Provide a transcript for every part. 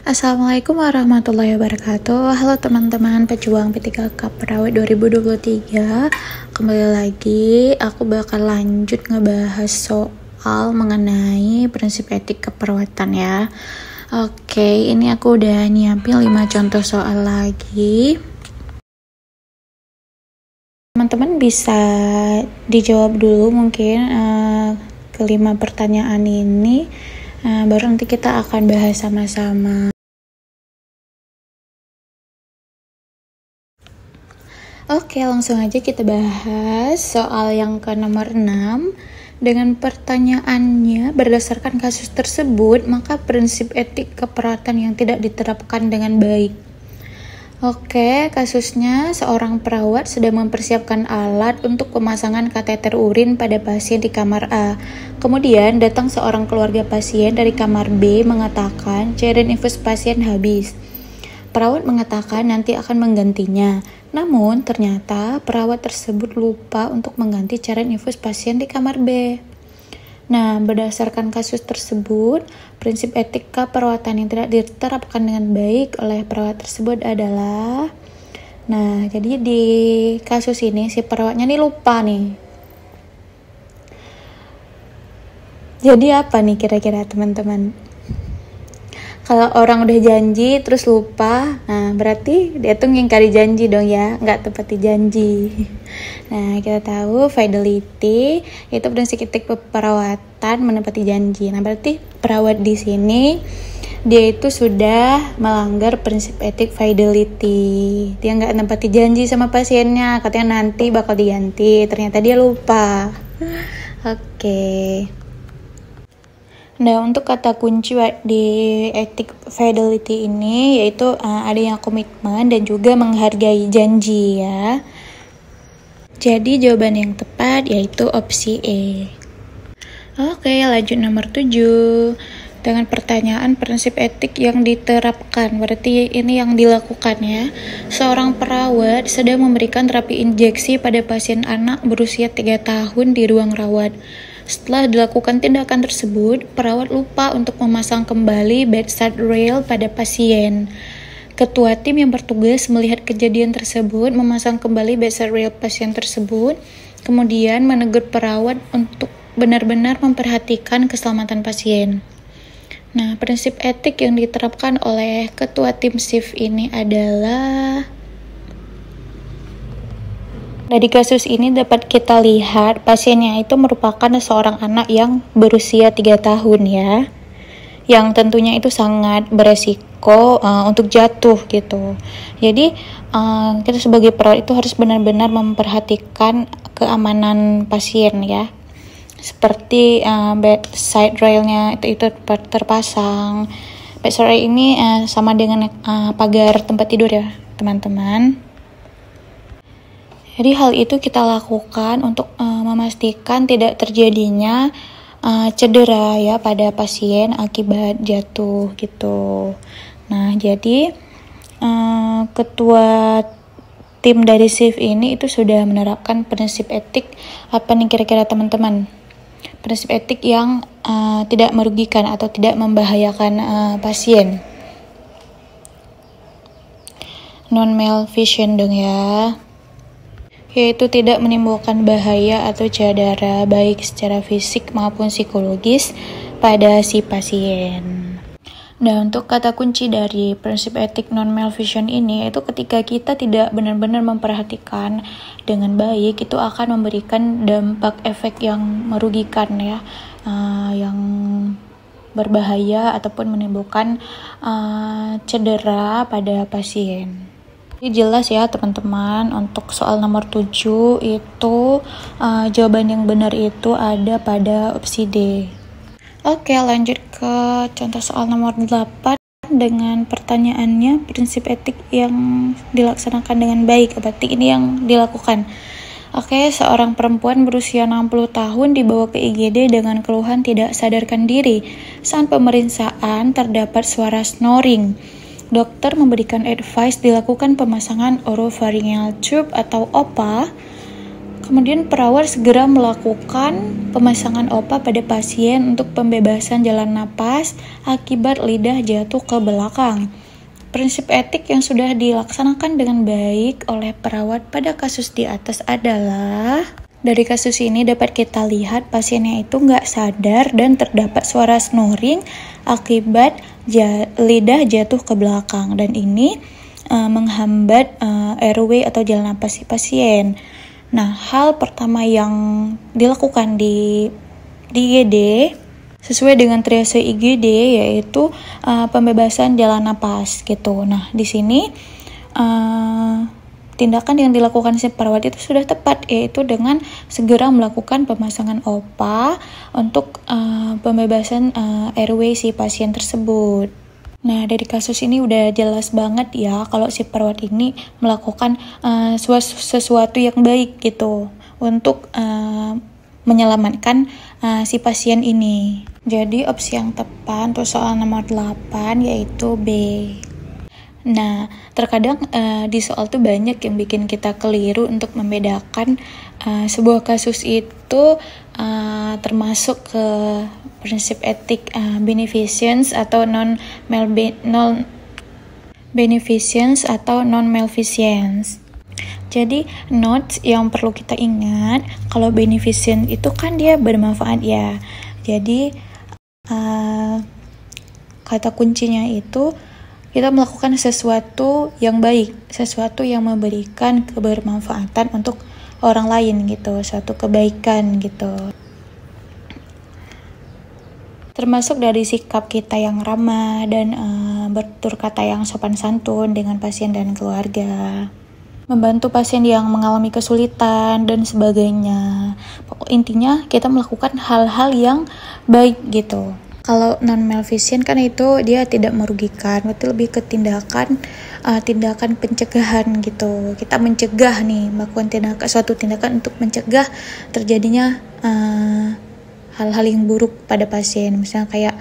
Assalamualaikum warahmatullahi wabarakatuh. Halo teman-teman pejuang P3K Perawat 2023. Kembali lagi, aku bakal lanjut ngebahas soal mengenai prinsip etik keperawatan ya. Oke, ini aku udah nyiapin 5 contoh soal lagi. Teman-teman bisa dijawab dulu mungkin kelima pertanyaan ini. Baru nanti kita akan bahas sama-sama. Oke, langsung aja kita bahas soal yang ke nomor 6. Dengan pertanyaannya, berdasarkan kasus tersebut, maka prinsip etik keperawatan yang tidak diterapkan dengan baik. Oke, kasusnya seorang perawat sedang mempersiapkan alat untuk pemasangan kateter urin pada pasien di kamar A. Kemudian datang seorang keluarga pasien dari kamar B mengatakan cairan infus pasien habis. Perawat mengatakan nanti akan menggantinya. Namun ternyata perawat tersebut lupa untuk mengganti cairan infus pasien di kamar B. Nah, berdasarkan kasus tersebut, prinsip etika perawatan yang tidak diterapkan dengan baik oleh perawat tersebut adalah, nah, jadi di kasus ini si perawatnya nih lupa nih. Jadi apa nih kira-kira teman-teman? Kalau orang udah janji terus lupa, nah berarti dia tuh ngingkari janji dong ya, nggak tepati janji. Nah, kita tahu fidelity itu prinsip etik perawatan menepati janji. Nah, berarti perawat di sini dia itu sudah melanggar prinsip etik fidelity. Dia nggak menepati janji sama pasiennya, katanya nanti bakal diganti, ternyata dia lupa. Oke. Nah, untuk kata kunci di etik fidelity ini yaitu adanya komitmen dan juga menghargai janji ya. Jadi jawaban yang tepat yaitu opsi E. Oke, lanjut nomor 7. Dengan pertanyaan prinsip etik yang diterapkan, berarti ini yang dilakukan ya. Seorang perawat sedang memberikan terapi injeksi pada pasien anak berusia 3 tahun di ruang rawat. Setelah dilakukan tindakan tersebut, perawat lupa untuk memasang kembali bedside rail pada pasien. Ketua tim yang bertugas melihat kejadian tersebut, memasang kembali bedside rail pasien tersebut, kemudian menegur perawat untuk benar-benar memperhatikan keselamatan pasien. Nah, prinsip etik yang diterapkan oleh ketua tim shift ini adalah, dari kasus ini dapat kita lihat pasiennya itu merupakan seorang anak yang berusia 3 tahun ya, yang tentunya itu sangat beresiko untuk jatuh gitu. Jadi kita sebagai perawat itu harus benar-benar memperhatikan keamanan pasien ya, seperti bedside railnya itu terpasang. Bedside rail ini sama dengan pagar tempat tidur ya teman-teman. Jadi hal itu kita lakukan untuk memastikan tidak terjadinya cedera ya pada pasien akibat jatuh gitu. Nah, jadi ketua tim dari shift ini itu sudah menerapkan prinsip etik apa nih kira-kira teman-teman? Prinsip etik yang tidak merugikan atau tidak membahayakan pasien. Non-malfeasance dong ya. Yaitu tidak menimbulkan bahaya atau cedera baik secara fisik maupun psikologis pada si pasien. Nah, untuk kata kunci dari prinsip etik non-malfeasance ini yaitu ketika kita tidak benar-benar memperhatikan dengan baik, itu akan memberikan dampak efek yang merugikan ya, yang berbahaya ataupun menimbulkan cedera pada pasien. Jadi jelas ya teman-teman, untuk soal nomor 7 itu jawaban yang benar itu ada pada opsi D. Oke, lanjut ke contoh soal nomor 8 dengan pertanyaannya prinsip etik yang dilaksanakan dengan baik, berarti ini yang dilakukan. Oke, seorang perempuan berusia 60 tahun dibawa ke IGD dengan keluhan tidak sadarkan diri. Saat pemeriksaan terdapat suara snoring. Dokter memberikan advice dilakukan pemasangan oropharyngeal tube atau OPA Kemudian perawat segera melakukan pemasangan OPA pada pasien untuk pembebasan jalan napas akibat lidah jatuh ke belakang. Prinsip etik yang sudah dilaksanakan dengan baik oleh perawat pada kasus di atas adalah, dari kasus ini dapat kita lihat pasiennya itu nggak sadar dan terdapat suara snoring akibat lidah jatuh ke belakang, dan ini menghambat airway atau jalan napas si pasien. Nah, hal pertama yang dilakukan di IGD sesuai dengan triase IGD yaitu pembebasan jalan napas gitu. Nah, di sini tindakan yang dilakukan si perawat itu sudah tepat, yaitu dengan segera melakukan pemasangan OPA untuk pembebasan airway si pasien tersebut. Nah, dari kasus ini udah jelas banget ya kalau si perawat ini melakukan sesuatu yang baik gitu untuk menyelamatkan si pasien ini. Jadi opsi yang tepat untuk soal nomor 8 yaitu B. Nah, terkadang di soal tuh banyak yang bikin kita keliru untuk membedakan sebuah kasus itu termasuk ke prinsip etik beneficence atau non-beneficence atau non-maleficence. Jadi notes yang perlu kita ingat, kalau beneficent itu kan dia bermanfaat ya. Jadi kata kuncinya itu kita melakukan sesuatu yang baik, sesuatu yang memberikan kebermanfaatan untuk orang lain gitu, suatu kebaikan gitu. Termasuk dari sikap kita yang ramah dan bertutur kata yang sopan santun dengan pasien dan keluarga. Membantu pasien yang mengalami kesulitan dan sebagainya. Intinya kita melakukan hal-hal yang baik gitu. Kalau non-maleficent kan itu dia tidak merugikan, berarti lebih ke tindakan pencegahan gitu. Kita mencegah nih, melakukan suatu tindakan untuk mencegah terjadinya hal-hal yang buruk pada pasien, misalnya kayak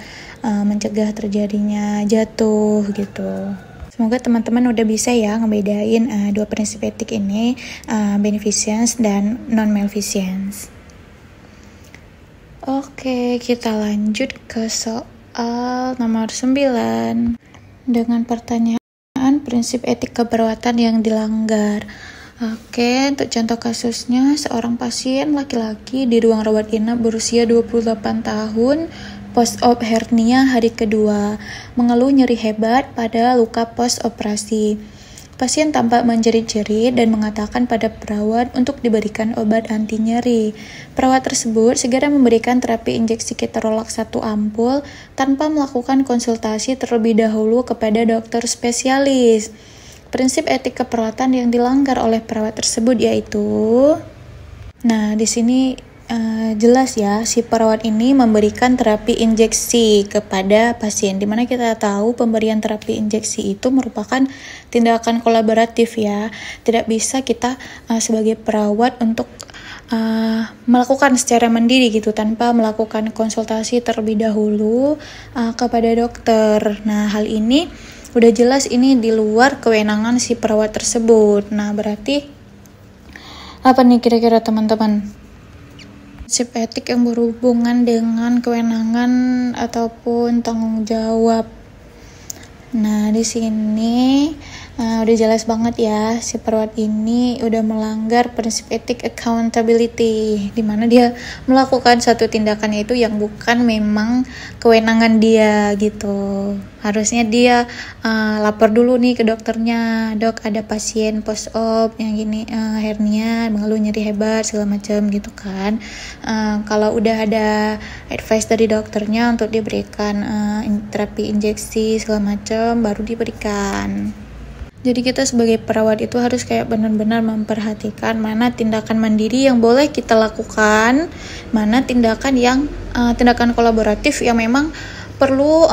mencegah terjadinya jatuh gitu. Semoga teman-teman udah bisa ya ngebedain dua prinsip etik ini, beneficence dan non-maleficence. Oke, kita lanjut ke soal nomor 9 dengan pertanyaan prinsip etik keperawatan yang dilanggar. Oke, untuk contoh kasusnya, seorang pasien laki-laki di ruang rawat inap berusia 28 tahun, post-op hernia hari kedua, mengeluh nyeri hebat pada luka post-operasi. Pasien tampak menjerit-jerit dan mengatakan pada perawat untuk diberikan obat anti nyeri. Perawat tersebut segera memberikan terapi injeksi ketorolac 1 ampul tanpa melakukan konsultasi terlebih dahulu kepada dokter spesialis. Prinsip etik keperawatan yang dilanggar oleh perawat tersebut yaitu, nah di sini jelas ya, si perawat ini memberikan terapi injeksi kepada pasien, dimana kita tahu pemberian terapi injeksi itu merupakan tindakan kolaboratif ya. Tidak bisa kita sebagai perawat untuk melakukan secara mandiri gitu tanpa melakukan konsultasi terlebih dahulu kepada dokter. Nah, hal ini udah jelas ini di luar kewenangan si perawat tersebut. Nah, berarti apa nih kira-kira teman-teman? Prinsip etik yang berhubungan dengan kewenangan ataupun tanggung jawab. Nah, di sini udah jelas banget ya, si perawat ini udah melanggar prinsip etik accountability, di mana dia melakukan satu tindakan itu yang bukan memang kewenangan dia gitu. Harusnya dia lapor dulu nih ke dokternya, dok ada pasien post op yang gini hernia, mengeluh nyeri hebat segala macam gitu kan. Kalau udah ada advice dari dokternya untuk diberikan terapi injeksi segala macam, baru diberikan. Jadi kita sebagai perawat itu harus kayak benar-benar memperhatikan mana tindakan mandiri yang boleh kita lakukan, mana tindakan kolaboratif yang memang perlu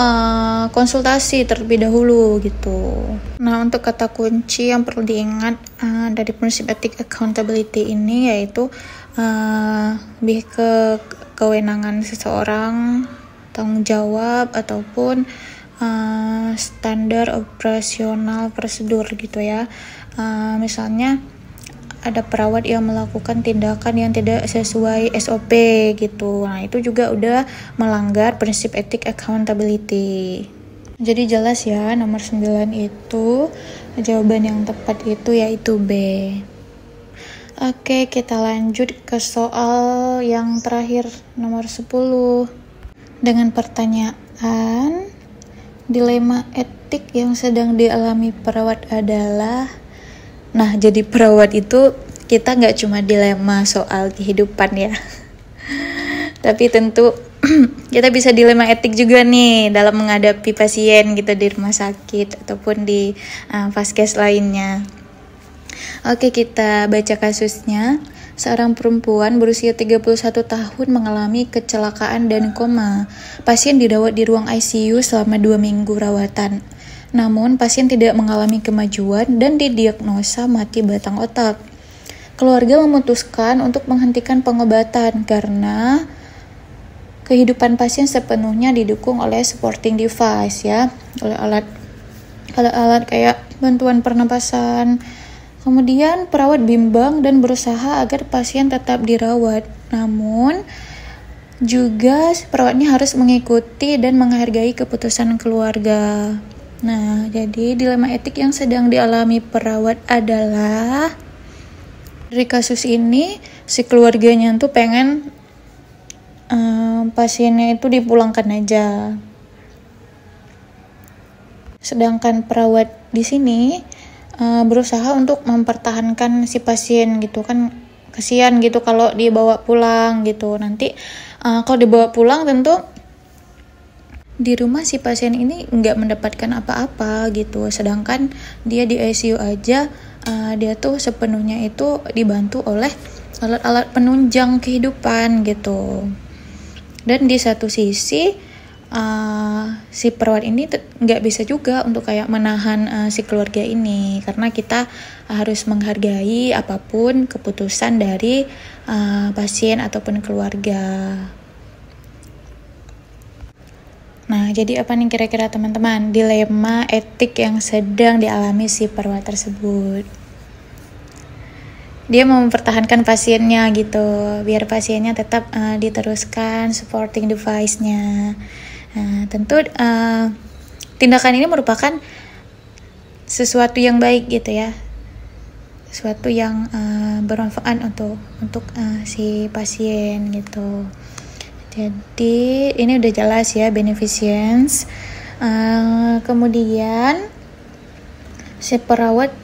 konsultasi terlebih dahulu gitu. Nah, untuk kata kunci yang perlu diingat dari prinsip etik accountability ini yaitu lebih ke kewenangan seseorang, tanggung jawab ataupun standar operasional prosedur gitu ya. Misalnya ada perawat yang melakukan tindakan yang tidak sesuai SOP gitu. Nah, itu juga udah melanggar prinsip etik accountability. Jadi jelas ya, nomor 9 itu jawaban yang tepat itu yaitu B. Oke, kita lanjut ke soal yang terakhir, nomor 10. Dengan pertanyaan, dilema etik yang sedang dialami perawat adalah. Nah, jadi perawat itu kita nggak cuma dilema soal kehidupan ya. Tapi tentu kita bisa dilema etik juga nih dalam menghadapi pasien gitu di rumah sakit ataupun di vaskes lainnya. Oke, kita baca kasusnya. Seorang perempuan berusia 31 tahun mengalami kecelakaan dan koma. Pasien dirawat di ruang ICU selama 2 minggu rawatan. Namun, pasien tidak mengalami kemajuan dan didiagnosa mati batang otak. Keluarga memutuskan untuk menghentikan pengobatan karena kehidupan pasien sepenuhnya didukung oleh supporting device ya, oleh alat kayak bantuan pernapasan. Kemudian perawat bimbang dan berusaha agar pasien tetap dirawat. Namun, juga perawatnya harus mengikuti dan menghargai keputusan keluarga. Nah, jadi dilema etik yang sedang dialami perawat adalah dari kasus ini si keluarganya tuh pengen pasiennya itu dipulangkan aja. Sedangkan perawat di sini berusaha untuk mempertahankan si pasien gitu kan, kasihan gitu kalau dibawa pulang gitu. Nanti kalau dibawa pulang tentu di rumah si pasien ini nggak mendapatkan apa-apa gitu, sedangkan dia di ICU aja dia tuh sepenuhnya itu dibantu oleh alat-alat penunjang kehidupan gitu. Dan di satu sisi si perawat ini nggak bisa juga untuk kayak menahan si keluarga ini, karena kita harus menghargai apapun keputusan dari pasien ataupun keluarga. Nah, jadi apa nih kira-kira teman-teman dilema etik yang sedang dialami si perawat tersebut? Dia mau mempertahankan pasiennya gitu, biar pasiennya tetap diteruskan supporting device-nya. Nah, tentu tindakan ini merupakan sesuatu yang baik gitu ya, sesuatu yang bermanfaat untuk si pasien gitu. Jadi ini udah jelas ya beneficence. Kemudian si perawat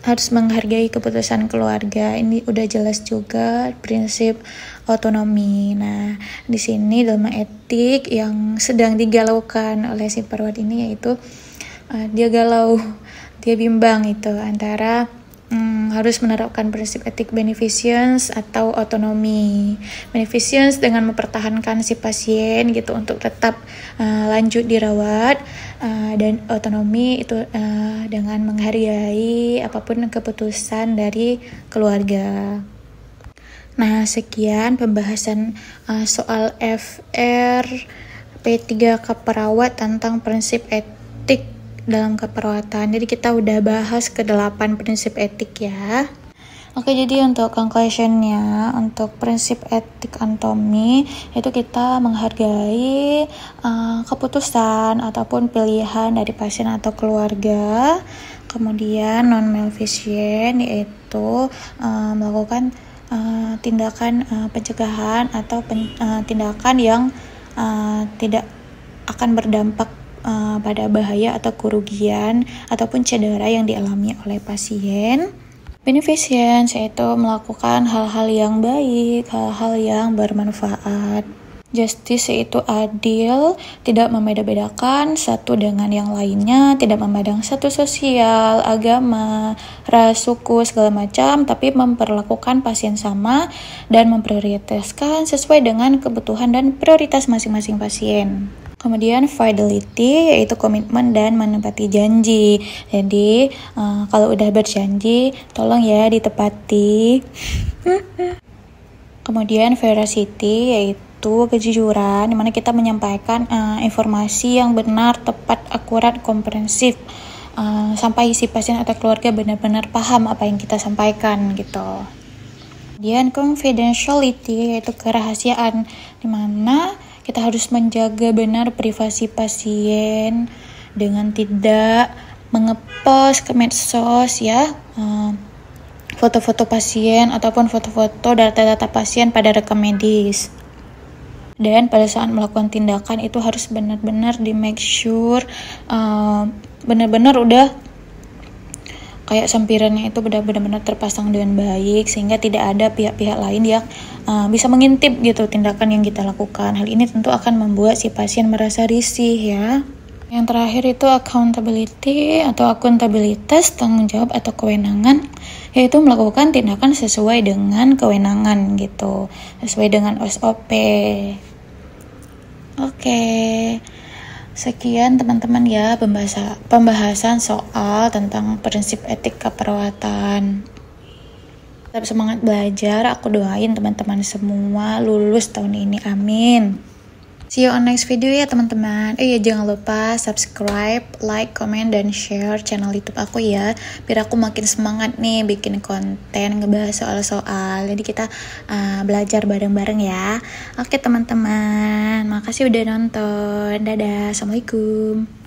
harus menghargai keputusan keluarga. Ini udah jelas juga prinsip otonomi. Nah, di sini dilema etik yang sedang digalaukan oleh si perawat ini yaitu dia galau, dia bimbang itu antara harus menerapkan prinsip etik beneficence atau otonomi. Beneficence dengan mempertahankan si pasien gitu untuk tetap lanjut dirawat, dan otonomi itu dengan menghargai apapun keputusan dari keluarga. Nah, sekian pembahasan soal FR P3 keperawat tentang prinsip etik dalam keperawatan. Jadi kita udah bahas ke-8 prinsip etik ya. Oke, jadi untuk conclusionnya, untuk prinsip etik anatomi itu kita menghargai keputusan ataupun pilihan dari pasien atau keluarga. Kemudian non-maleficent yaitu melakukan tindakan pencegahan atau tindakan yang tidak akan berdampak pada bahaya atau kerugian ataupun cedera yang dialami oleh pasien. Beneficence yaitu melakukan hal-hal yang baik, hal-hal yang bermanfaat. Justice yaitu adil, tidak membeda-bedakan satu dengan yang lainnya, tidak memandang satu sosial, agama, ras, suku, segala macam, tapi memperlakukan pasien sama dan memprioritaskan sesuai dengan kebutuhan dan prioritas masing-masing pasien. Kemudian fidelity yaitu komitmen dan menepati janji. Jadi kalau udah berjanji tolong ya ditepati. Kemudian veracity yaitu kejujuran, dimana kita menyampaikan informasi yang benar, tepat, akurat, komprehensif sampai si pasien atau keluarga benar-benar paham apa yang kita sampaikan gitu. Kemudian confidentiality, yaitu kerahasiaan, dimana kita harus menjaga benar privasi pasien dengan tidak mengepost ke medsos ya foto-foto pasien ataupun foto-foto data-data pasien pada rekam medis. Dan pada saat melakukan tindakan itu harus benar-benar di make sure benar-benar udah kayak sampirannya itu benar-benar terpasang dengan baik, sehingga tidak ada pihak-pihak lain yang bisa mengintip gitu tindakan yang kita lakukan. Hal ini tentu akan membuat si pasien merasa risih ya. Yang terakhir itu accountability atau akuntabilitas, tanggung jawab atau kewenangan, yaitu melakukan tindakan sesuai dengan kewenangan gitu, sesuai dengan SOP. Oke. Sekian teman-teman ya pembahasan soal tentang prinsip etik keperawatan. Tetap semangat belajar, aku doain teman-teman semua lulus tahun ini, amin. See you on next video ya teman-teman. Jangan lupa subscribe, like, comment, dan share channel YouTube aku ya, biar aku makin semangat nih bikin konten ngebahas soal-soal. Jadi kita belajar bareng-bareng ya. Oke teman-teman, makasih udah nonton. Dadah, assalamualaikum.